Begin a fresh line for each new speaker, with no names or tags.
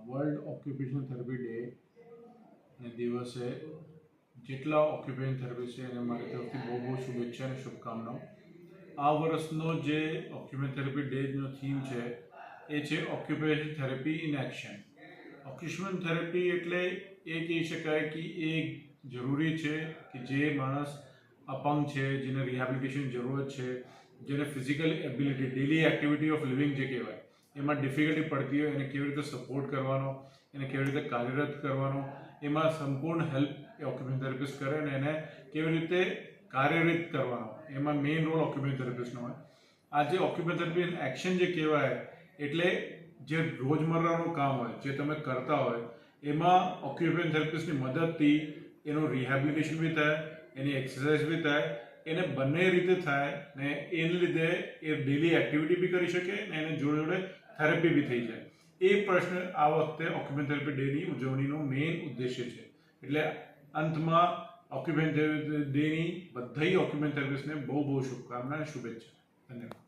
World occupational therapy day ને દિવસે જેટલા ઓક્યુપેશન થેરપિસ્ટ છે એને મારી તરફથી બહુ બહુ શુભેચ્છા અને શુભકામનાઓ. આ વર્ષનો જે ઓક્યુપેશન થેરપી ડેનો થીમ છે એ છે occupation therapy in action. Occupation therapy એટલે એ કહી શકાય કે એ જરૂરી છે કે જે માણસ અપંગ છે, જેને રિહેબિલિટેશન જરૂરત છે, જેને physical ability daily activity of living જે કહેવાય એમાં ડિફિકલ્ટી પડતી હોય એને કેવી રીતે સપોર્ટ કરવાનો, એને કેવી રીતે કાર્યરત કરવાનો, એમાં સંપૂર્ણ હેલ્પ એ ઓક્યુપેશન થેરપિસ્ટ કરે અને એને કેવી રીતે કાર્યરત કરવાનો, એમાં મેઇન રોલ ઓક્યુપેશન થેરપિસ્ટનો હોય. આ જે ઓક્યુપેશન થેરપી એક્શન જે કહેવાય એટલે જે રોજમર્રાનું કામ હોય, જે તમે કરતા હોય એમાં ઓક્યુપેશન થેરપિસ્ટની મદદથી એનું રિહેબિલિટેશન બી થાય, એની એક્સરસાઇઝ બી થાય, એને બંને રીતે થાય ને એને લીધે એ ડેલી એક્ટિવિટી બી કરી શકે ને એને જોડે જોડે થેરપી બી થઈ જાય. એ પ્રશ્ન આ વખતે ઓક્યુપેશન થેરપી ડેની ઉજવણીનો મેઇન ઉદ્દેશ્ય છે. એટલે અંતમાં ઓક્યુપેશન ડેની બધા ઓક્યુપેશન થેરપિસ્ટને બહુ બહુ શુભકામના અને શુભેચ્છા. ધન્યવાદ.